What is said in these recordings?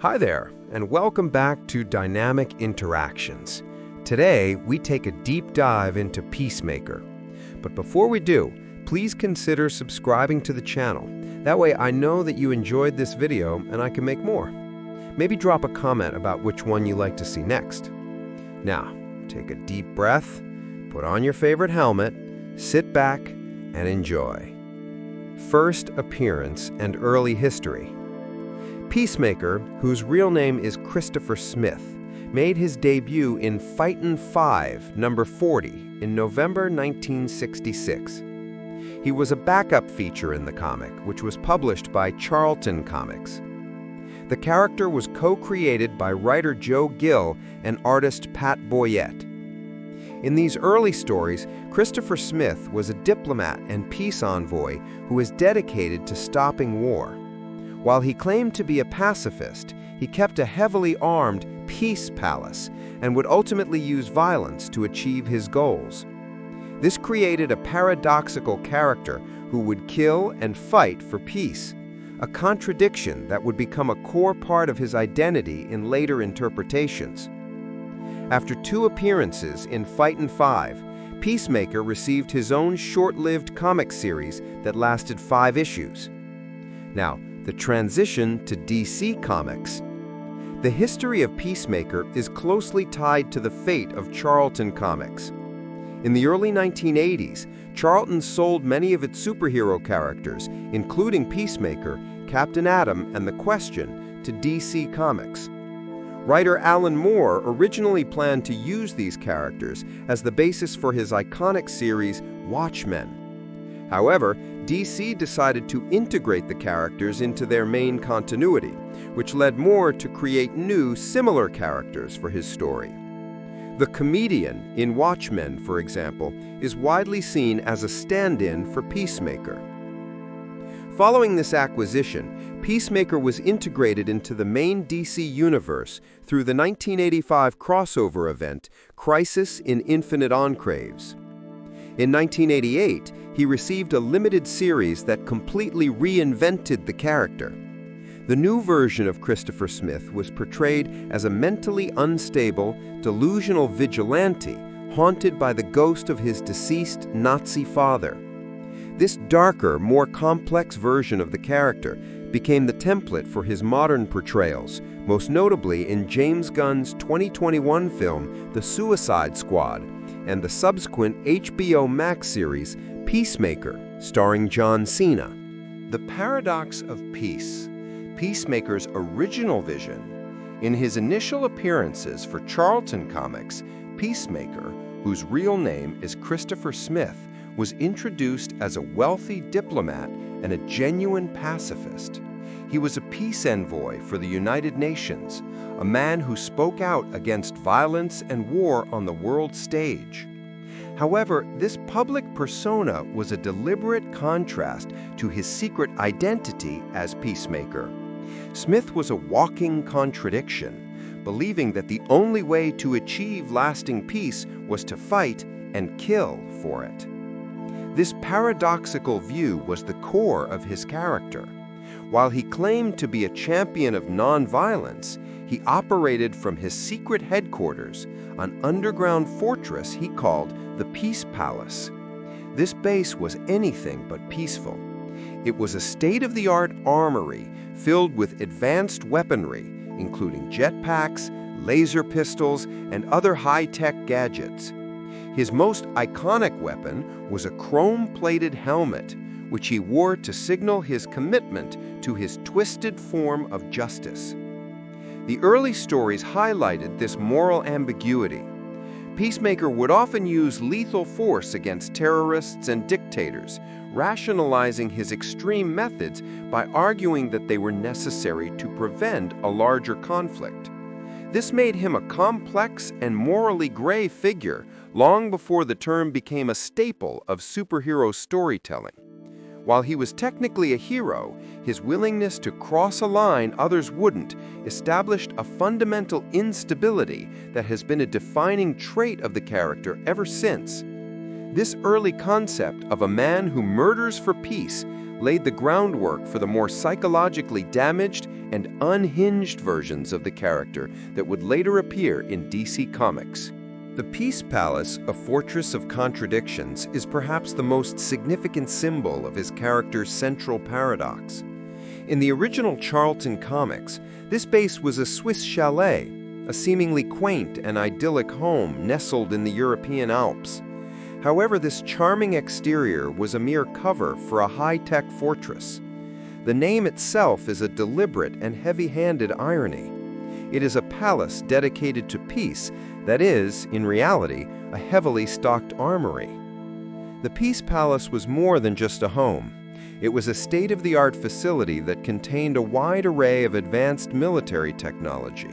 Hi there, and welcome back to Dynamic Interactions. Today, we take a deep dive into Peacemaker. But before we do, please consider subscribing to the channel. That way I know that you enjoyed this video and I can make more. Maybe drop a comment about which one you'd like to see next. Now, take a deep breath, put on your favorite helmet, sit back, and enjoy. First appearance and early history. Peacemaker, whose real name is Christopher Smith, made his debut in Fightin' 5, number 40, in November 1966. He was a backup feature in the comic, which was published by Charlton Comics. The character was co-created by writer Joe Gill and artist Pat Boyette. In these early stories, Christopher Smith was a diplomat and peace envoy who was dedicated to stopping war. While he claimed to be a pacifist, he kept a heavily armed peace palace and would ultimately use violence to achieve his goals. This created a paradoxical character who would kill and fight for peace, a contradiction that would become a core part of his identity in later interpretations. After 2 appearances in Fightin' 5, Peacemaker received his own short-lived comic series that lasted 5 issues. Now, the transition to DC Comics. The history of Peacemaker is closely tied to the fate of Charlton Comics. In the early 1980s, Charlton sold many of its superhero characters, including Peacemaker, Captain Atom, and The Question, to DC Comics. Writer Alan Moore originally planned to use these characters as the basis for his iconic series, Watchmen. However, DC decided to integrate the characters into their main continuity, which led Moore to create new, similar characters for his story. The comedian in Watchmen, for example, is widely seen as a stand-in for Peacemaker. Following this acquisition, Peacemaker was integrated into the main DC universe through the 1985 crossover event, Crisis in Infinite Enclaves. In 1988, he received a limited series that completely reinvented the character. The new version of Christopher Smith was portrayed as a mentally unstable, delusional vigilante haunted by the ghost of his deceased Nazi father. This darker, more complex version of the character became the template for his modern portrayals, most notably in James Gunn's 2021 film, The Suicide Squad, and the subsequent HBO Max series, Peacemaker, starring John Cena. The paradox of peace. Peacemaker's original vision. In his initial appearances for Charlton Comics, Peacemaker, whose real name is Christopher Smith, was introduced as a wealthy diplomat and a genuine pacifist. He was a peace envoy for the United Nations, a man who spoke out against violence and war on the world stage. However, this public persona was a deliberate contrast to his secret identity as Peacemaker. Smith was a walking contradiction, believing that the only way to achieve lasting peace was to fight and kill for it. This paradoxical view was the core of his character. While he claimed to be a champion of nonviolence, he operated from his secret headquarters, an underground fortress he called the Peace Palace. This base was anything but peaceful. It was a state-of-the-art armory filled with advanced weaponry, including jetpacks, laser pistols, and other high-tech gadgets. His most iconic weapon was a chrome-plated helmet, which he wore to signal his commitment to his twisted form of justice. The early stories highlighted this moral ambiguity. Peacemaker would often use lethal force against terrorists and dictators, rationalizing his extreme methods by arguing that they were necessary to prevent a larger conflict. This made him a complex and morally gray figure long before the term became a staple of superhero storytelling. While he was technically a hero, his willingness to cross a line others wouldn't established a fundamental instability that has been a defining trait of the character ever since. This early concept of a man who murders for peace laid the groundwork for the more psychologically damaged and unhinged versions of the character that would later appear in DC Comics. The Peace Palace, a fortress of contradictions, is perhaps the most significant symbol of his character's central paradox. In the original Charlton comics, this base was a Swiss chalet, a seemingly quaint and idyllic home nestled in the European Alps. However, this charming exterior was a mere cover for a high-tech fortress. The name itself is a deliberate and heavy-handed irony. It is a palace dedicated to peace that is, in reality, a heavily stocked armory. The Peace Palace was more than just a home. It was a state-of-the-art facility that contained a wide array of advanced military technology.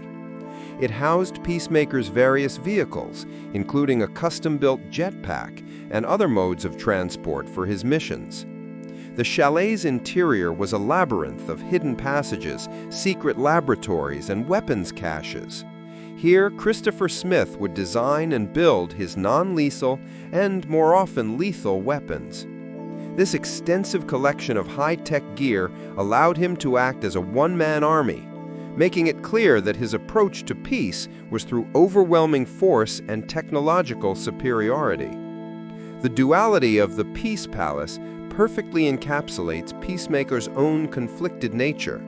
It housed Peacemaker's various vehicles, including a custom-built jetpack and other modes of transport for his missions. The chalet's interior was a labyrinth of hidden passages, secret laboratories, and weapons caches. Here, Christopher Smith would design and build his non-lethal and, more often, lethal weapons. This extensive collection of high-tech gear allowed him to act as a one-man army, making it clear that his approach to peace was through overwhelming force and technological superiority. The duality of the Peace Palace perfectly encapsulates Peacemaker's own conflicted nature.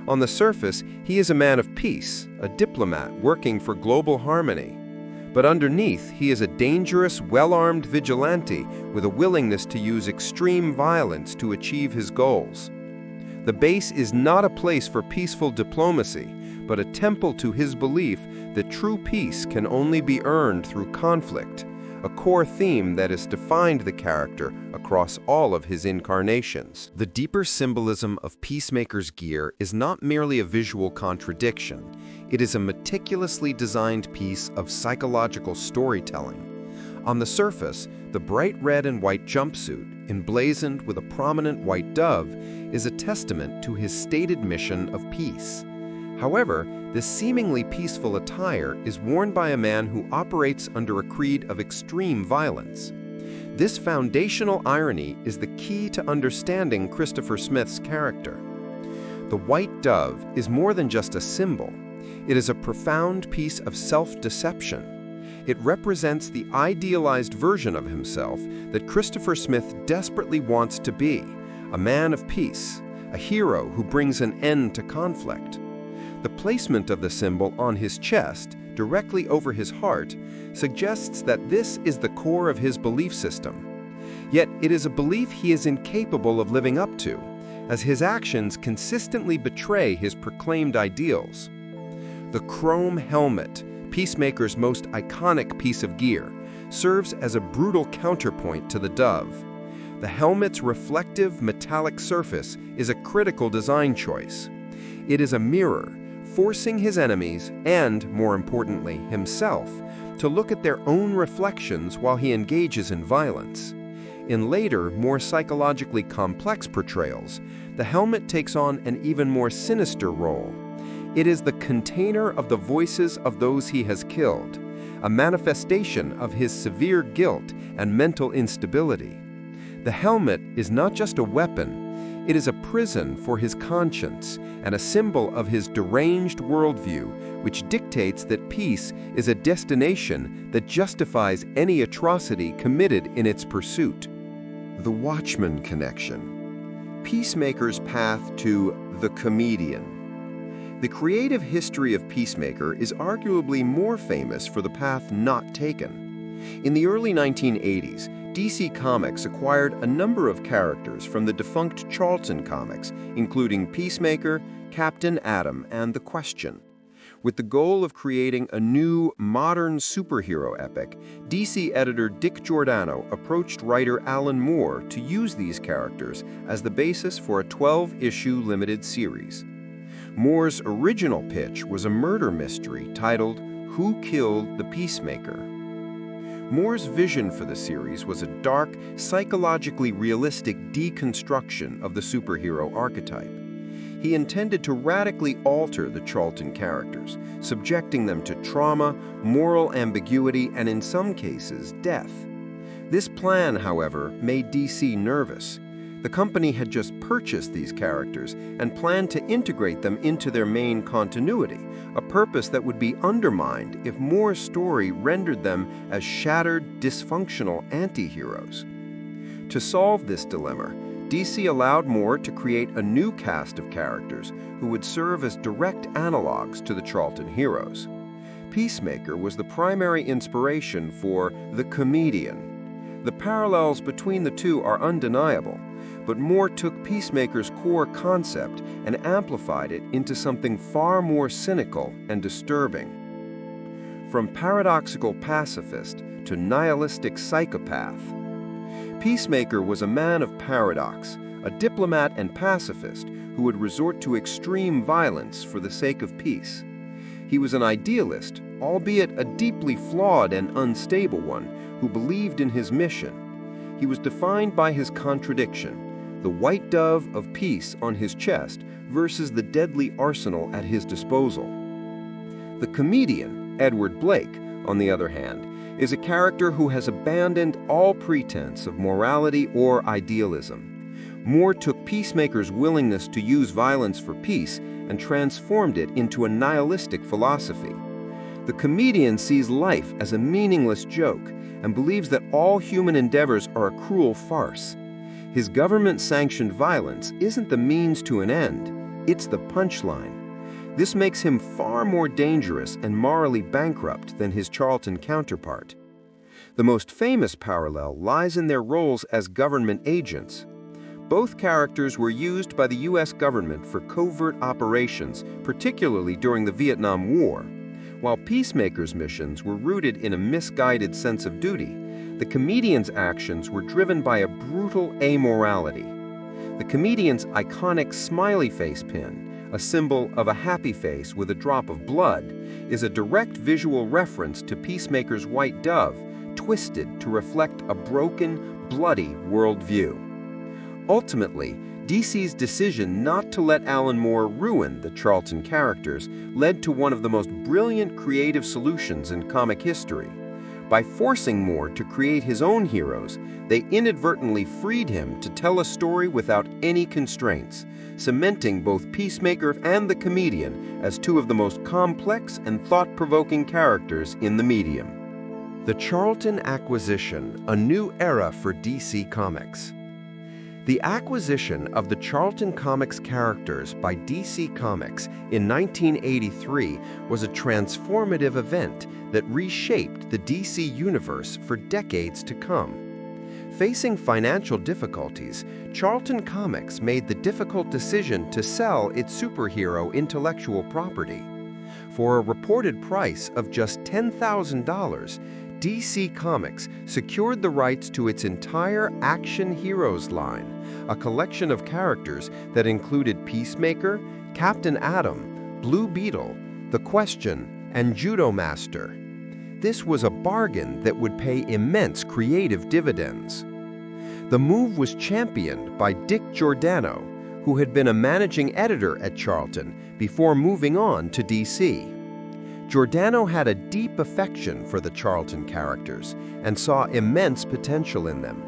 On the surface, he is a man of peace, a diplomat working for global harmony. But underneath, he is a dangerous, well-armed vigilante with a willingness to use extreme violence to achieve his goals. The base is not a place for peaceful diplomacy, but a temple to his belief that true peace can only be earned through conflict, a core theme that has defined the character across all of his incarnations. The deeper symbolism of Peacemaker's gear is not merely a visual contradiction. It is a meticulously designed piece of psychological storytelling. On the surface, the bright red and white jumpsuit, emblazoned with a prominent white dove, is a testament to his stated mission of peace. However, this seemingly peaceful attire is worn by a man who operates under a creed of extreme violence. This foundational irony is the key to understanding Christopher Smith's character. The white dove is more than just a symbol. It is a profound piece of self-deception. It represents the idealized version of himself that Christopher Smith desperately wants to be, a man of peace, a hero who brings an end to conflict. The placement of the symbol on his chest, directly over his heart, suggests that this is the core of his belief system. Yet it is a belief he is incapable of living up to, as his actions consistently betray his proclaimed ideals. The chrome helmet, Peacemaker's most iconic piece of gear, serves as a brutal counterpoint to the dove. The helmet's reflective metallic surface is a critical design choice. It is a mirror, forcing his enemies, and, more importantly, himself, to look at their own reflections while he engages in violence. In later, more psychologically complex portrayals, the helmet takes on an even more sinister role. It is the container of the voices of those he has killed, a manifestation of his severe guilt and mental instability. The helmet is not just a weapon, it is a prison for his conscience and a symbol of his deranged worldview, which dictates that peace is a destination that justifies any atrocity committed in its pursuit. The Watchmen connection. Peacemaker's path to the comedian. The creative history of Peacemaker is arguably more famous for the path not taken. In the early 1980s, DC Comics acquired a number of characters from the defunct Charlton comics, including Peacemaker, Captain Atom, and The Question. With the goal of creating a new, modern superhero epic, DC editor Dick Giordano approached writer Alan Moore to use these characters as the basis for a 12-issue limited series. Moore's original pitch was a murder mystery titled Who Killed the Peacemaker? Moore's vision for the series was a dark, psychologically realistic deconstruction of the superhero archetype. He intended to radically alter the Charlton characters, subjecting them to trauma, moral ambiguity, and in some cases, death. This plan, however, made DC nervous. The company had just purchased these characters and planned to integrate them into their main continuity, a purpose that would be undermined if Moore's story rendered them as shattered, dysfunctional anti-heroes. To solve this dilemma, DC allowed Moore to create a new cast of characters who would serve as direct analogs to the Charlton heroes. Peacemaker was the primary inspiration for the comedian. The parallels between the two are undeniable, but Moore took Peacemaker's core concept and amplified it into something far more cynical and disturbing. From paradoxical pacifist to nihilistic psychopath, Peacemaker was a man of paradox, a diplomat and pacifist who would resort to extreme violence for the sake of peace. He was an idealist, albeit a deeply flawed and unstable one, who believed in his mission. He was defined by his contradiction, the white dove of peace on his chest versus the deadly arsenal at his disposal. The comedian, Edward Blake, on the other hand, is a character who has abandoned all pretense of morality or idealism. Moore took Peacemaker's willingness to use violence for peace and transformed it into a nihilistic philosophy. The comedian sees life as a meaningless joke and believes that all human endeavors are a cruel farce. His government-sanctioned violence isn't the means to an end, it's the punchline. This makes him far more dangerous and morally bankrupt than his Charlton counterpart. The most famous parallel lies in their roles as government agents. Both characters were used by the U.S. government for covert operations, particularly during the Vietnam War. While Peacemaker's missions were rooted in a misguided sense of duty, the comedian's actions were driven by a brutal amorality. The comedian's iconic smiley face pin, a symbol of a happy face with a drop of blood, is a direct visual reference to Peacemaker's white dove, twisted to reflect a broken, bloody worldview. Ultimately, DC's decision not to let Alan Moore ruin the Charlton characters led to one of the most brilliant creative solutions in comic history. By forcing Moore to create his own heroes, they inadvertently freed him to tell a story without any constraints, cementing both Peacemaker and the comedian as two of the most complex and thought-provoking characters in the medium. The Charlton acquisition, a new era for DC Comics. The acquisition of the Charlton Comics characters by DC Comics in 1983 was a transformative event that reshaped the DC universe for decades to come. Facing financial difficulties, Charlton Comics made the difficult decision to sell its superhero intellectual property. For a reported price of just $10,000, DC Comics secured the rights to its entire Action Heroes line, a collection of characters that included Peacemaker, Captain Atom, Blue Beetle, The Question, and Judo Master. This was a bargain that would pay immense creative dividends. The move was championed by Dick Giordano, who had been a managing editor at Charlton before moving on to DC. Giordano had a deep affection for the Charlton characters and saw immense potential in them.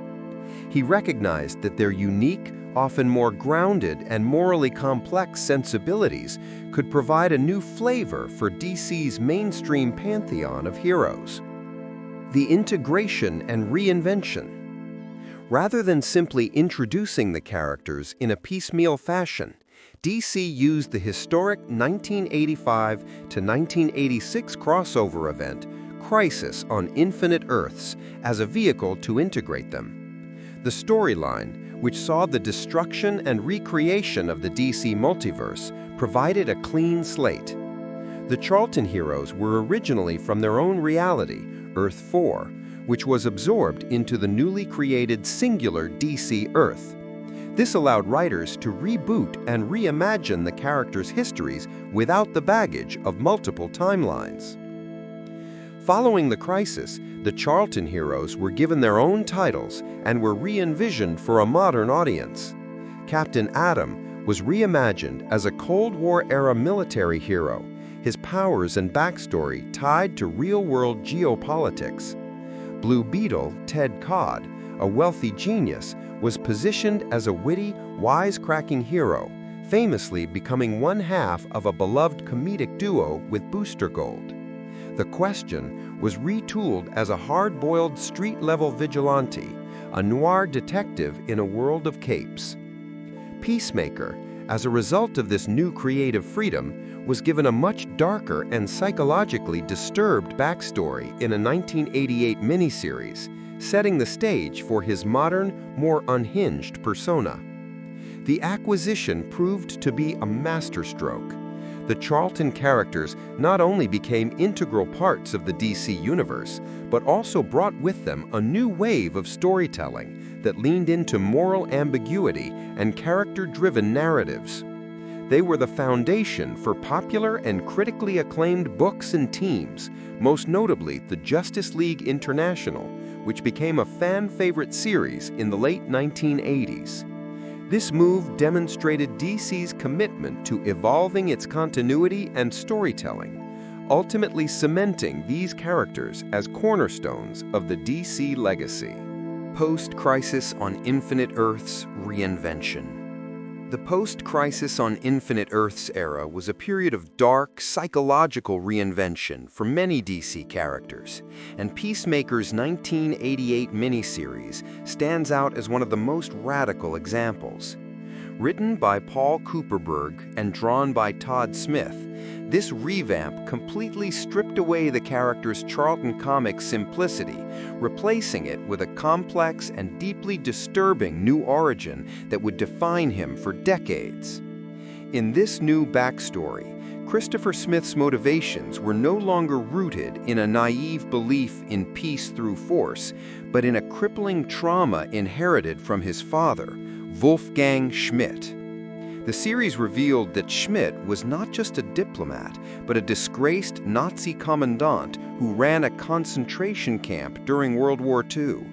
He recognized that their unique, often more grounded and morally complex sensibilities could provide a new flavor for DC's mainstream pantheon of heroes. The integration and reinvention. Rather than simply introducing the characters in a piecemeal fashion, DC used the historic 1985 to 1986 crossover event, Crisis on Infinite Earths, as a vehicle to integrate them. The storyline, which saw the destruction and recreation of the DC multiverse, provided a clean slate. The Charlton heroes were originally from their own reality, Earth 4, which was absorbed into the newly created singular DC Earth. This allowed writers to reboot and reimagine the characters' histories without the baggage of multiple timelines. Following the crisis, the Charlton heroes were given their own titles and were re-envisioned for a modern audience. Captain Atom was reimagined as a Cold War-era military hero, his powers and backstory tied to real-world geopolitics. Blue Beetle, Ted Codd, a wealthy genius, was positioned as a witty, wisecracking hero, famously becoming one half of a beloved comedic duo with Booster Gold. The Question was retooled as a hard-boiled street-level vigilante, a noir detective in a world of capes. Peacemaker, as a result of this new creative freedom, was given a much darker and psychologically disturbed backstory in a 1988 miniseries, setting the stage for his modern, more unhinged persona. The acquisition proved to be a masterstroke. The Charlton characters not only became integral parts of the DC universe, but also brought with them a new wave of storytelling that leaned into moral ambiguity and character-driven narratives. They were the foundation for popular and critically acclaimed books and teams, most notably the Justice League International, which became a fan-favorite series in the late 1980s. This move demonstrated DC's commitment to evolving its continuity and storytelling, ultimately cementing these characters as cornerstones of the DC legacy. Post-Crisis on Infinite Earths reinvention. The post-Crisis on Infinite Earths era was a period of dark, psychological reinvention for many DC characters, and Peacemaker's 1988 miniseries stands out as one of the most radical examples. Written by Paul Cooperberg and drawn by Todd Smith, this revamp completely stripped away the character's Charlton comic simplicity, replacing it with a complex and deeply disturbing new origin that would define him for decades. In this new backstory, Christopher Smith's motivations were no longer rooted in a naive belief in peace through force, but in a crippling trauma inherited from his father, Wolfgang Schmidt. The series revealed that Schmidt was not just a diplomat, but a disgraced Nazi commandant who ran a concentration camp during World War II.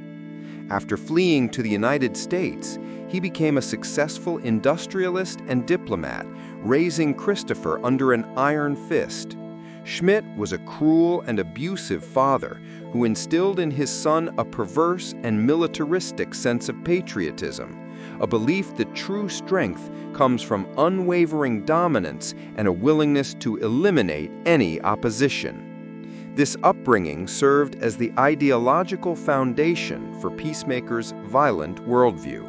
After fleeing to the United States, he became a successful industrialist and diplomat, raising Christopher under an iron fist. Schmidt was a cruel and abusive father who instilled in his son a perverse and militaristic sense of patriotism, a belief that true strength comes from unwavering dominance and a willingness to eliminate any opposition. This upbringing served as the ideological foundation for Peacemaker's violent worldview.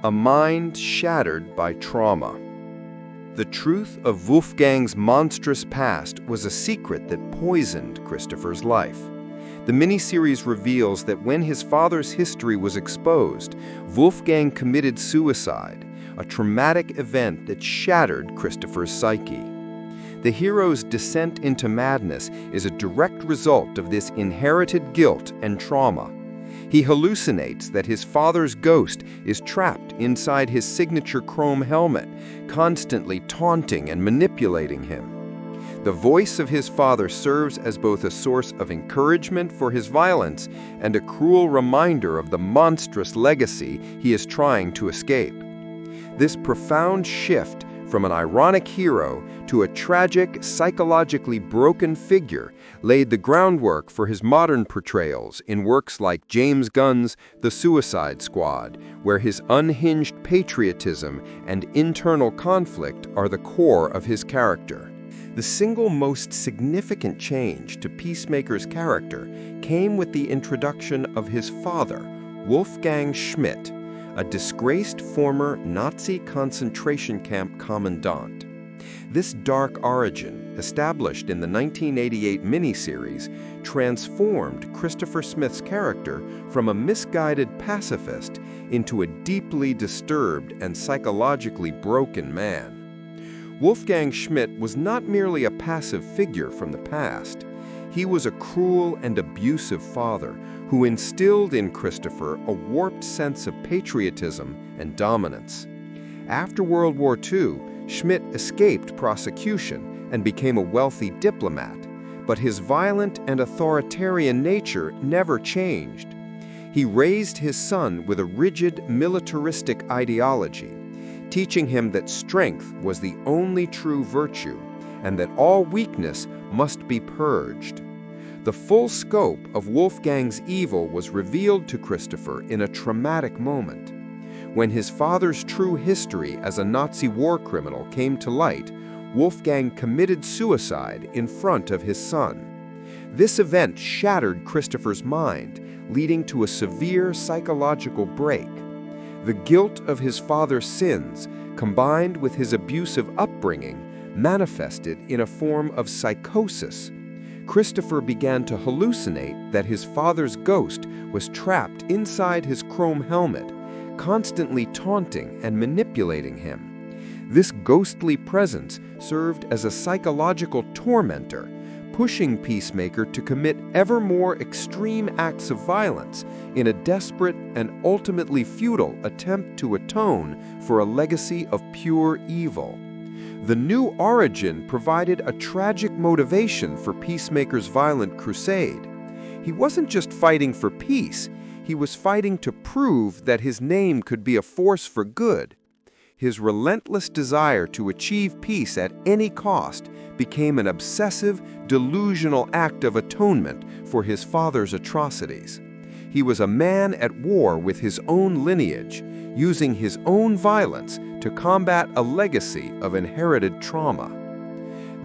A mind shattered by trauma. The truth of Wolfgang's monstrous past was a secret that poisoned Christopher's life. The miniseries reveals that when his father's history was exposed, Wolfgang committed suicide, a traumatic event that shattered Christopher's psyche. The hero's descent into madness is a direct result of this inherited guilt and trauma. He hallucinates that his father's ghost is trapped inside his signature chrome helmet, constantly taunting and manipulating him. The voice of his father serves as both a source of encouragement for his violence and a cruel reminder of the monstrous legacy he is trying to escape. This profound shift from an ironic hero to a tragic, psychologically broken figure laid the groundwork for his modern portrayals in works like James Gunn's The Suicide Squad, where his unhinged patriotism and internal conflict are the core of his character. The single most significant change to Peacemaker's character came with the introduction of his father, Wolfgang Schmidt, a disgraced former Nazi concentration camp commandant. This dark origin, established in the 1988 miniseries, transformed Christopher Smith's character from a misguided pacifist into a deeply disturbed and psychologically broken man. Wolfgang Schmidt was not merely a passive figure from the past. He was a cruel and abusive father who instilled in Christopher a warped sense of patriotism and dominance. After World War II, Schmidt escaped prosecution and became a wealthy diplomat, but his violent and authoritarian nature never changed. He raised his son with a rigid, militaristic ideology, teaching him that strength was the only true virtue and that all weakness must be purged. The full scope of Wolfgang's evil was revealed to Christopher in a traumatic moment. When his father's true history as a Nazi war criminal came to light, Wolfgang committed suicide in front of his son. This event shattered Christopher's mind, leading to a severe psychological break. The guilt of his father's sins, combined with his abusive upbringing, manifested in a form of psychosis. Christopher began to hallucinate that his father's ghost was trapped inside his chrome helmet, constantly taunting and manipulating him. This ghostly presence served as a psychological tormentor, pushing Peacemaker to commit ever more extreme acts of violence in a desperate and ultimately futile attempt to atone for a legacy of pure evil. The new origin provided a tragic motivation for Peacemaker's violent crusade. He wasn't just fighting for peace, he was fighting to prove that his name could be a force for good. His relentless desire to achieve peace at any cost became an obsessive, delusional act of atonement for his father's atrocities. He was a man at war with his own lineage, using his own violence to combat a legacy of inherited trauma.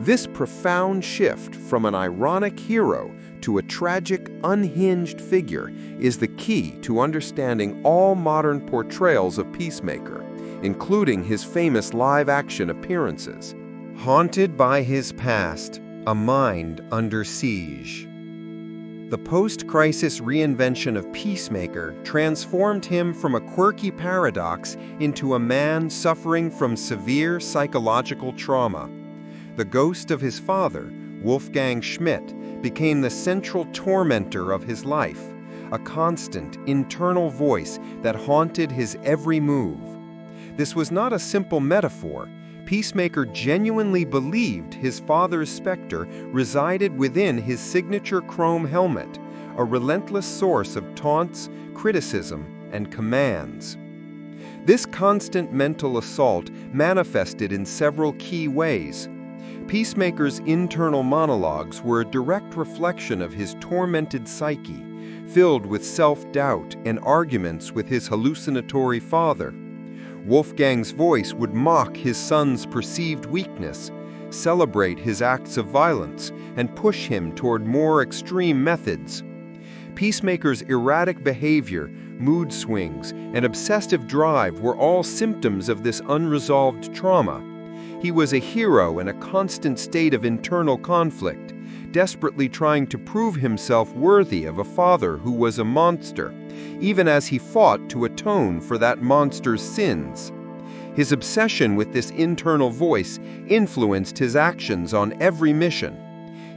This profound shift from an ironic hero to a tragic, unhinged figure is the key to understanding all modern portrayals of Peacemaker, including his famous live-action appearances. Haunted by his past, a mind under siege. The post-crisis reinvention of Peacemaker transformed him from a quirky paradox into a man suffering from severe psychological trauma. The ghost of his father, Wolfgang Schmidt, became the central tormentor of his life, a constant internal voice that haunted his every move. This was not a simple metaphor. Peacemaker genuinely believed his father's specter resided within his signature chrome helmet, a relentless source of taunts, criticism, and commands. This constant mental assault manifested in several key ways. Peacemaker's internal monologues were a direct reflection of his tormented psyche, filled with self-doubt and arguments with his hallucinatory father. Wolfgang's voice would mock his son's perceived weakness, celebrate his acts of violence, and push him toward more extreme methods. Peacemaker's erratic behavior, mood swings, and obsessive drive were all symptoms of this unresolved trauma. He was a hero in a constant state of internal conflict, desperately trying to prove himself worthy of a father who was a monster, even as he fought to atone for that monster's sins. His obsession with this internal voice influenced his actions on every mission.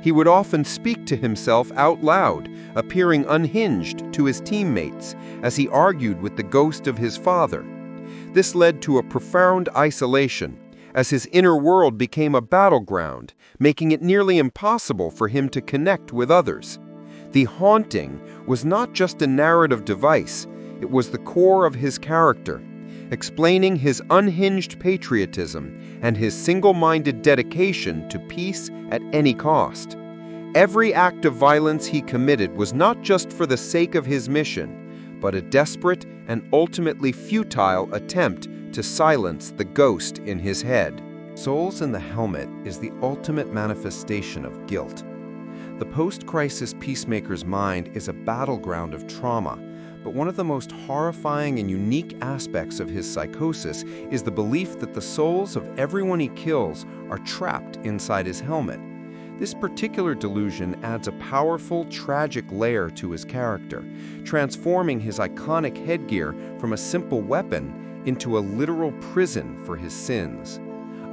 He would often speak to himself out loud, appearing unhinged to his teammates as he argued with the ghost of his father. This led to a profound isolation, as his inner world became a battleground, making it nearly impossible for him to connect with others. The haunting was not just a narrative device, it was the core of his character, explaining his unhinged patriotism and his single-minded dedication to peace at any cost. Every act of violence he committed was not just for the sake of his mission, but a desperate and ultimately futile attempt to silence the ghost in his head. Souls in the Helmet is the ultimate manifestation of guilt. The post-crisis Peacemaker's mind is a battleground of trauma, but one of the most horrifying and unique aspects of his psychosis is the belief that the souls of everyone he kills are trapped inside his helmet. This particular delusion adds a powerful, tragic layer to his character, transforming his iconic headgear from a simple weapon into a literal prison for his sins.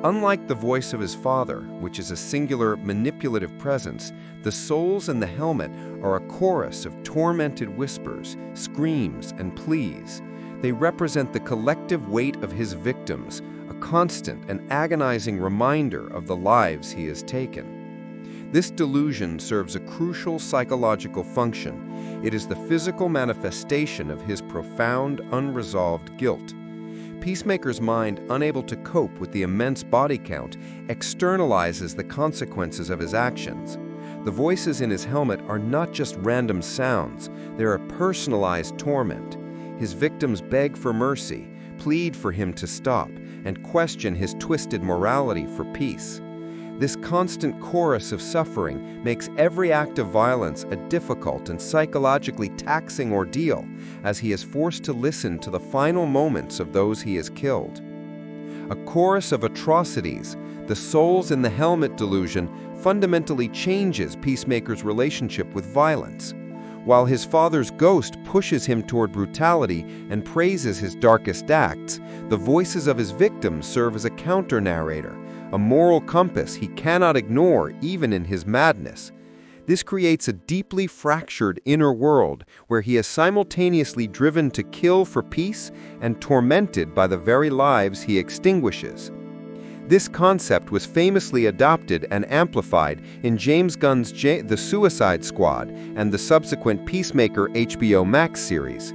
Unlike the voice of his father, which is a singular, manipulative presence, the souls in the helmet are a chorus of tormented whispers, screams, and pleas. They represent the collective weight of his victims, a constant and agonizing reminder of the lives he has taken. This delusion serves a crucial psychological function. It is the physical manifestation of his profound, unresolved guilt. Peacemaker's mind, unable to cope with the immense body count, externalizes the consequences of his actions. The voices in his helmet are not just random sounds, they're a personalized torment. His victims beg for mercy, plead for him to stop, and question his twisted morality for peace. This constant chorus of suffering makes every act of violence a difficult and psychologically taxing ordeal, as he is forced to listen to the final moments of those he has killed. A chorus of atrocities, the souls in the helmet delusion, fundamentally changes Peacemaker's relationship with violence. While his father's ghost pushes him toward brutality and praises his darkest acts, the voices of his victims serve as a counter-narrator, a moral compass he cannot ignore even in his madness. This creates a deeply fractured inner world where he is simultaneously driven to kill for peace and tormented by the very lives he extinguishes. This concept was famously adopted and amplified in James Gunn's The Suicide Squad and the subsequent Peacemaker HBO Max series.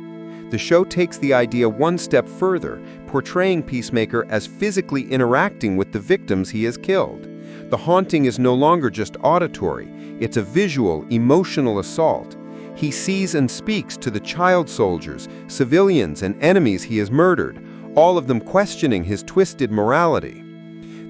The show takes the idea one step further, portraying Peacemaker as physically interacting with the victims he has killed. The haunting is no longer just auditory, it's a visual, emotional assault. He sees and speaks to the child soldiers, civilians, and enemies he has murdered, all of them questioning his twisted morality.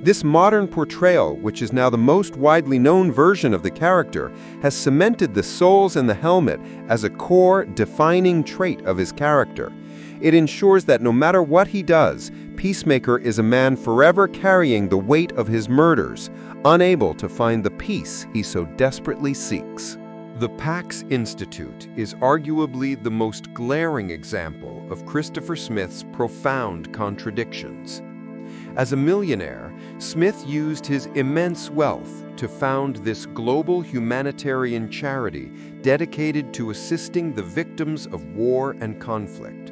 This modern portrayal, which is now the most widely known version of the character, has cemented the souls in the helmet as a core, defining trait of his character. It ensures that no matter what he does, Peacemaker is a man forever carrying the weight of his murders, unable to find the peace he so desperately seeks. The Pax Institute is arguably the most glaring example of Christopher Smith's profound contradictions. As a millionaire, Smith used his immense wealth to found this global humanitarian charity dedicated to assisting the victims of war and conflict.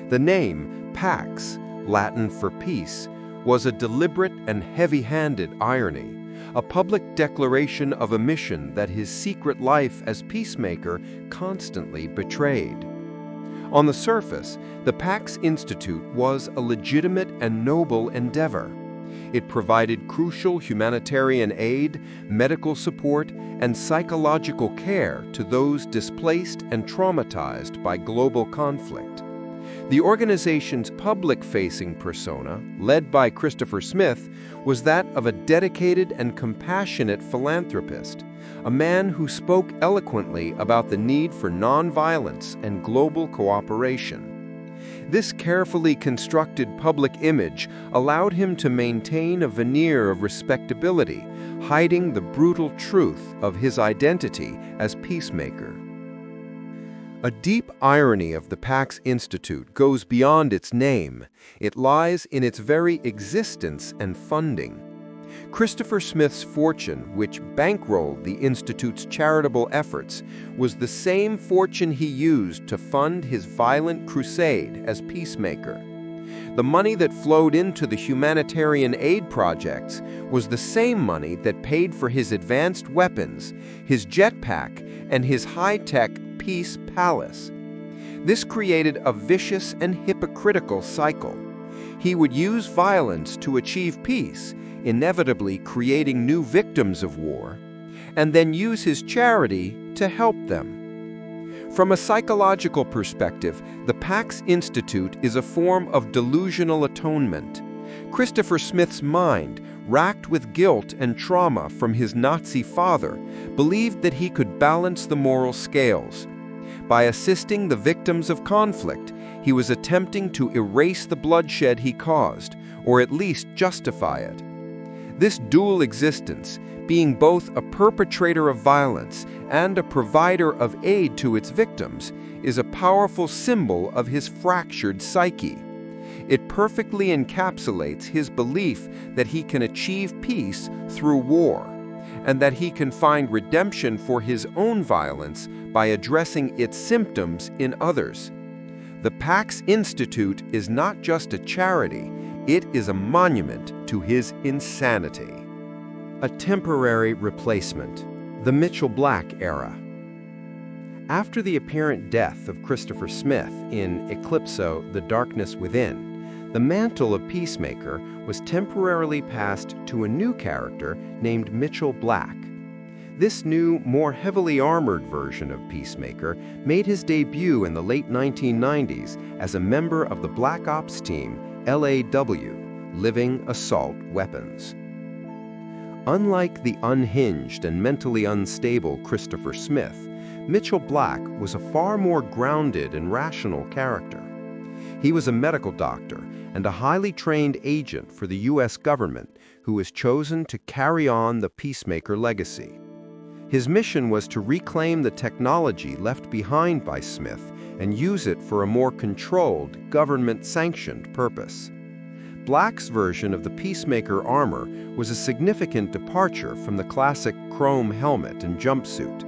The name Pax, Latin for peace, was a deliberate and heavy-handed irony, a public declaration of a mission that his secret life as Peacemaker constantly betrayed. On the surface, the Pax Institute was a legitimate and noble endeavor. It provided crucial humanitarian aid, medical support, and psychological care to those displaced and traumatized by global conflict. The organization's public-facing persona, led by Christopher Smith, was that of a dedicated and compassionate philanthropist, a man who spoke eloquently about the need for nonviolence and global cooperation. This carefully constructed public image allowed him to maintain a veneer of respectability, hiding the brutal truth of his identity as Peacemaker. A deep irony of the Pax Institute goes beyond its name. It lies in its very existence and funding. Christopher Smith's fortune, which bankrolled the Institute's charitable efforts, was the same fortune he used to fund his violent crusade as Peacemaker. The money that flowed into the humanitarian aid projects was the same money that paid for his advanced weapons, his jetpack, and his high-tech Peace Palace. This created a vicious and hypocritical cycle. He would use violence to achieve peace, inevitably creating new victims of war, and then use his charity to help them. From a psychological perspective, the Pax Institute is a form of delusional atonement. Christopher Smith's mind, racked with guilt and trauma from his Nazi father, believed that he could balance the moral scales. By assisting the victims of conflict, he was attempting to erase the bloodshed he caused, or at least justify it. This dual existence, being both a perpetrator of violence and a provider of aid to its victims, is a powerful symbol of his fractured psyche. It perfectly encapsulates his belief that he can achieve peace through war, and that he can find redemption for his own violence by addressing its symptoms in others. The Pax Institute is not just a charity, it is a monument to his insanity. A temporary replacement, the Mitchell Black era. After the apparent death of Christopher Smith in Eclipso: The Darkness Within, the mantle of Peacemaker was temporarily passed to a new character named Mitchell Black. This new, more heavily armored version of Peacemaker made his debut in the late 1990s as a member of the Black Ops team LAW, Living Assault Weapons. Unlike the unhinged and mentally unstable Christopher Smith, Mitchell Black was a far more grounded and rational character. He was a medical doctor and a highly trained agent for the U.S. government who was chosen to carry on the Peacemaker legacy. His mission was to reclaim the technology left behind by Smith and use it for a more controlled, government-sanctioned purpose. Black's version of the Peacemaker armor was a significant departure from the classic chrome helmet and jumpsuit.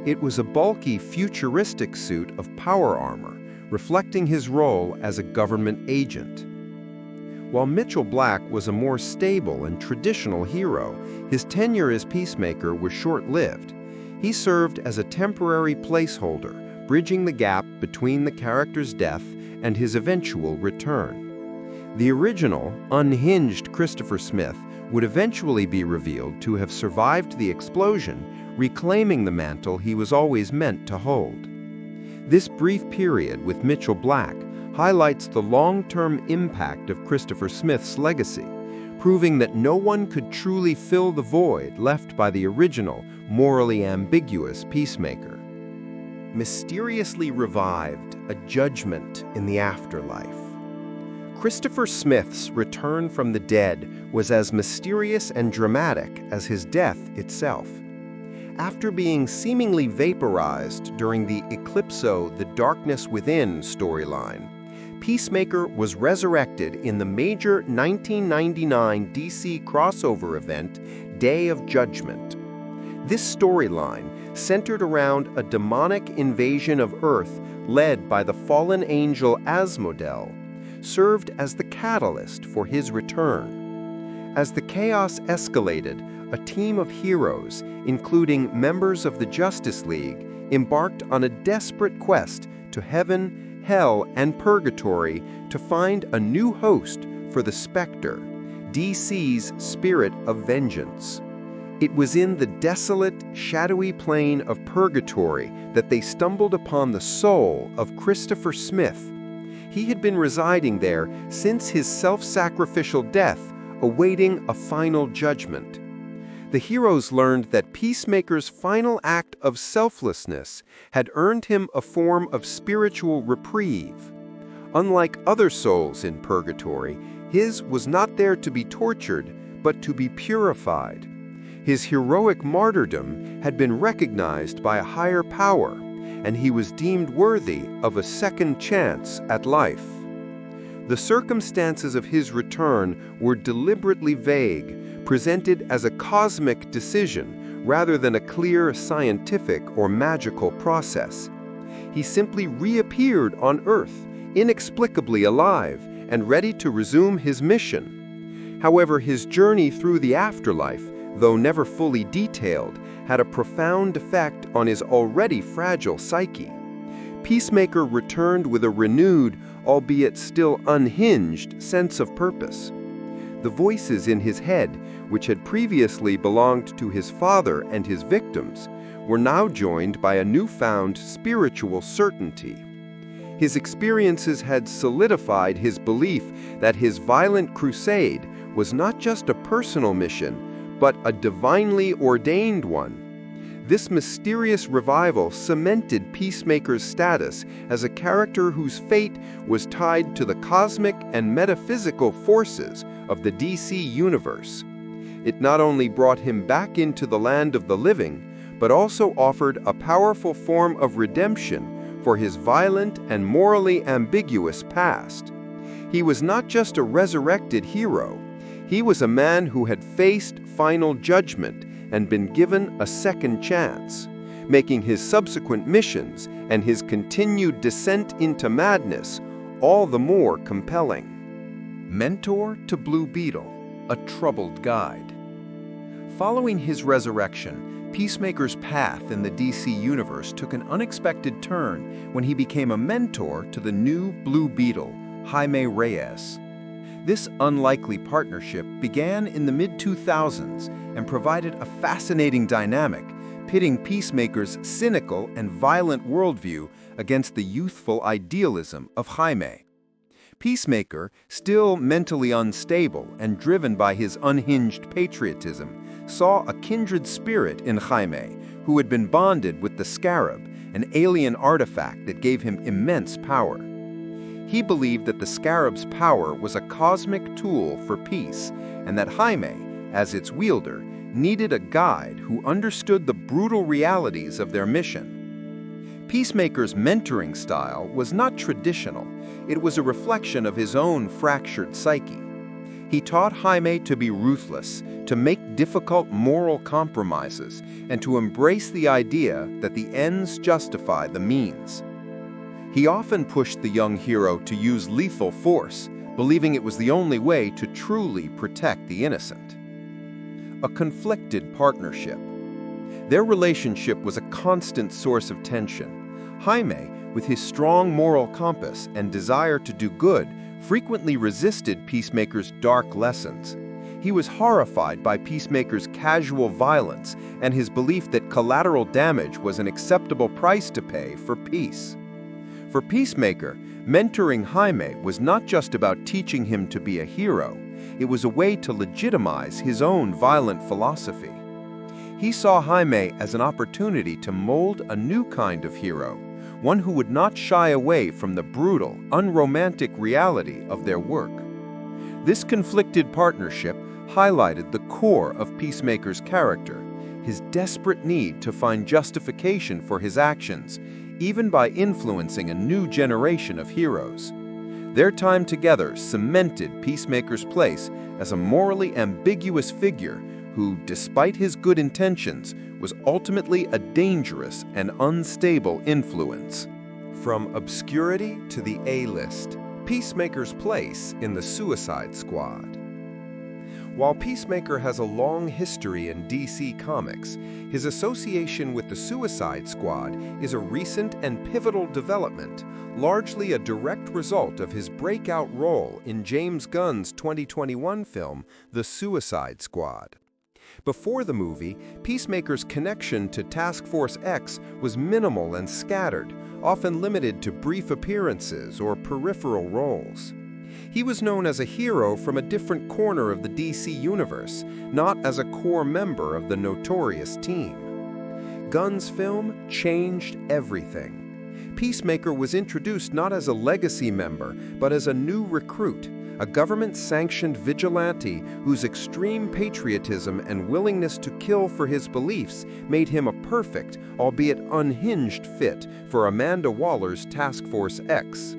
It was a bulky, futuristic suit of power armor, reflecting his role as a government agent. While Mitchell Black was a more stable and traditional hero, his tenure as Peacemaker was short-lived. He served as a temporary placeholder, bridging the gap between the character's death and his eventual return. The original, unhinged Christopher Smith would eventually be revealed to have survived the explosion, reclaiming the mantle he was always meant to hold. This brief period with Mitchell Black highlights the long-term impact of Christopher Smith's legacy, proving that no one could truly fill the void left by the original, morally ambiguous Peacemaker. Mysteriously revived, a judgment in the afterlife. Christopher Smith's return from the dead was as mysterious and dramatic as his death itself. After being seemingly vaporized during the Eclipso, The Darkness Within storyline, Peacemaker was resurrected in the major 1999 DC crossover event, Day of Judgment. This storyline, centered around a demonic invasion of Earth led by the fallen angel Asmodel, served as the catalyst for his return. As the chaos escalated, a team of heroes, including members of the Justice League, embarked on a desperate quest to heaven, hell, and purgatory to find a new host for the Spectre, DC's spirit of vengeance. It was in the desolate, shadowy plain of purgatory that they stumbled upon the soul of Christopher Smith. He had been residing there since his self-sacrificial death, awaiting a final judgment. The heroes learned that Peacemaker's final act of selflessness had earned him a form of spiritual reprieve. Unlike other souls in purgatory, his was not there to be tortured, but to be purified. His heroic martyrdom had been recognized by a higher power, and he was deemed worthy of a second chance at life. The circumstances of his return were deliberately vague, presented as a cosmic decision rather than a clear scientific or magical process. He simply reappeared on Earth, inexplicably alive and ready to resume his mission. However, his journey through the afterlife, though never fully detailed, had a profound effect on his already fragile psyche. Peacemaker returned with a renewed, albeit still unhinged, sense of purpose. The voices in his head, which had previously belonged to his father and his victims, were now joined by a newfound spiritual certainty. His experiences had solidified his belief that his violent crusade was not just a personal mission, but a divinely ordained one. This mysterious revival cemented Peacemaker's status as a character whose fate was tied to the cosmic and metaphysical forces of the DC universe. It not only brought him back into the land of the living, but also offered a powerful form of redemption for his violent and morally ambiguous past. He was not just a resurrected hero. He was a man who had faced final judgment and been given a second chance, making his subsequent missions and his continued descent into madness all the more compelling. Mentor to Blue Beetle, a troubled guide. Following his resurrection, Peacemaker's path in the DC universe took an unexpected turn when he became a mentor to the new Blue Beetle, Jaime Reyes. This unlikely partnership began in the mid-2000s and provided a fascinating dynamic pitting Peacemaker's cynical and violent worldview against the youthful idealism of Jaime. Peacemaker, still mentally unstable and driven by his unhinged patriotism, saw a kindred spirit in Jaime, who had been bonded with the Scarab, an alien artifact that gave him immense power. He believed that the Scarab's power was a cosmic tool for peace, and that Jaime, as its wielder, needed a guide who understood the brutal realities of their mission. Peacemaker's mentoring style was not traditional. It was a reflection of his own fractured psyche. He taught Jaime to be ruthless, to make difficult moral compromises, and to embrace the idea that the ends justify the means. He often pushed the young hero to use lethal force, believing it was the only way to truly protect the innocent. A conflicted partnership. Their relationship was a constant source of tension. Jaime, with his strong moral compass and desire to do good, frequently resisted Peacemaker's dark lessons. He was horrified by Peacemaker's casual violence and his belief that collateral damage was an acceptable price to pay for peace. For Peacemaker, mentoring Jaime was not just about teaching him to be a hero. It was a way to legitimize his own violent philosophy. He saw Jaime as an opportunity to mold a new kind of hero, one who would not shy away from the brutal, unromantic reality of their work. This conflicted partnership highlighted the core of Peacemaker's character, his desperate need to find justification for his actions, even by influencing a new generation of heroes. Their time together cemented Peacemaker's place as a morally ambiguous figure who, despite his good intentions, was ultimately a dangerous and unstable influence. From obscurity to the A-list, Peacemaker's place in the Suicide Squad. While Peacemaker has a long history in DC Comics, his association with the Suicide Squad is a recent and pivotal development, largely a direct result of his breakout role in James Gunn's 2021 film, The Suicide Squad. Before the movie, Peacemaker's connection to Task Force X was minimal and scattered, often limited to brief appearances or peripheral roles. He was known as a hero from a different corner of the DC universe, not as a core member of the notorious team. Gunn's film changed everything. Peacemaker was introduced not as a legacy member, but as a new recruit, a government-sanctioned vigilante whose extreme patriotism and willingness to kill for his beliefs made him a perfect, albeit unhinged fit for Amanda Waller's Task Force X.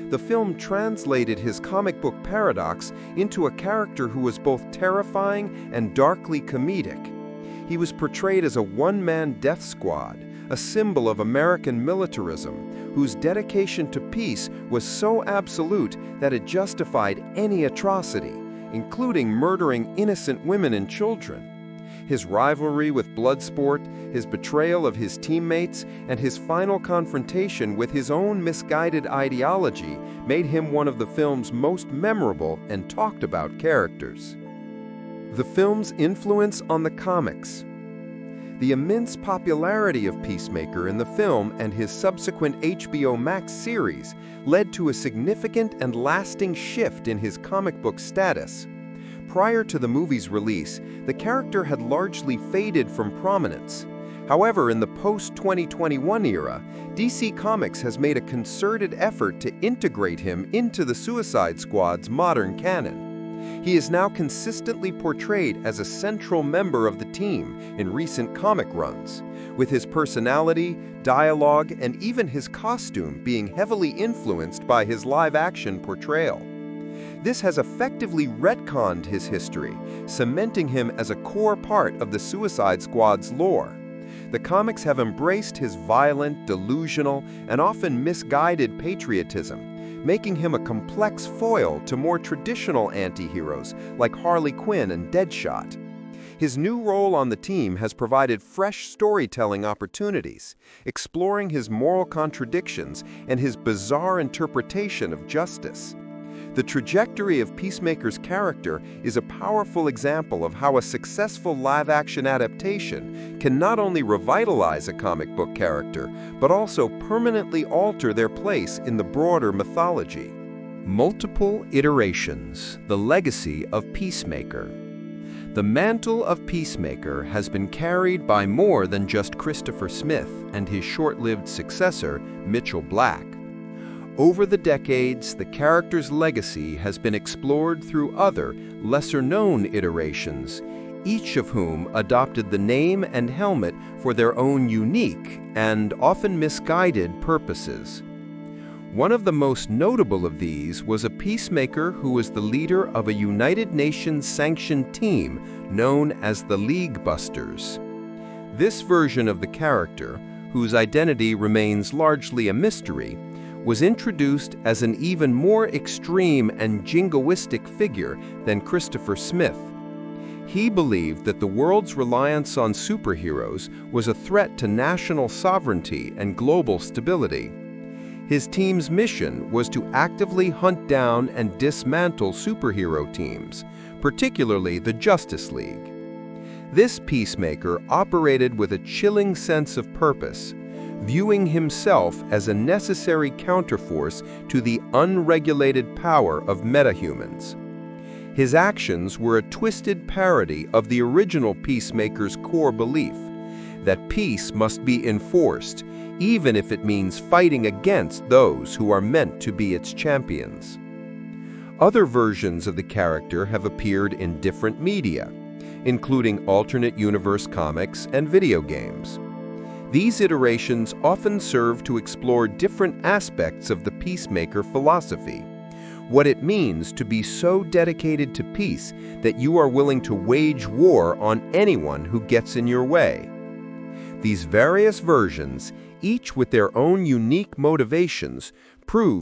The film translated his comic book paradox into a character who was both terrifying and darkly comedic. He was portrayed as a one-man death squad, a symbol of American militarism, whose dedication to peace was so absolute that it justified any atrocity, including murdering innocent women and children. His rivalry with Bloodsport, his betrayal of his teammates, and his final confrontation with his own misguided ideology made him one of the film's most memorable and talked about characters. The film's influence on the comics. The immense popularity of Peacemaker in the film and his subsequent HBO Max series led to a significant and lasting shift in his comic book status. Prior to the movie's release, the character had largely faded from prominence. However, in the post-2021 era, DC Comics has made a concerted effort to integrate him into the Suicide Squad's modern canon. He is now consistently portrayed as a central member of the team in recent comic runs, with his personality, dialogue, and even his costume being heavily influenced by his live-action portrayal. This has effectively retconned his history, cementing him as a core part of the Suicide Squad's lore. The comics have embraced his violent, delusional, and often misguided patriotism, making him a complex foil to more traditional anti-heroes like Harley Quinn and Deadshot. His new role on the team has provided fresh storytelling opportunities, exploring his moral contradictions and his bizarre interpretation of justice. The trajectory of Peacemaker's character is a powerful example of how a successful live-action adaptation can not only revitalize a comic book character, but also permanently alter their place in the broader mythology. Multiple iterations, the legacy of Peacemaker. The mantle of Peacemaker has been carried by more than just Christopher Smith and his short-lived successor, Mitchell Black. Over the decades, the character's legacy has been explored through other, lesser-known iterations, each of whom adopted the name and helmet for their own unique and often misguided purposes. One of the most notable of these was a Peacemaker who was the leader of a United Nations-sanctioned team known as the League Busters. This version of the character, whose identity remains largely a mystery, was introduced as an even more extreme and jingoistic figure than Christopher Smith. He believed that the world's reliance on superheroes was a threat to national sovereignty and global stability. His team's mission was to actively hunt down and dismantle superhero teams, particularly the Justice League. This Peacemaker operated with a chilling sense of purpose, viewing himself as a necessary counterforce to the unregulated power of metahumans. His actions were a twisted parody of the original Peacemaker's core belief that peace must be enforced, even if it means fighting against those who are meant to be its champions. Other versions of the character have appeared in different media, including alternate universe comics and video games. These iterations often serve to explore different aspects of the Peacemaker philosophy, what it means to be so dedicated to peace that you are willing to wage war on anyone who gets in your way. These various versions, each with their own unique motivations, prove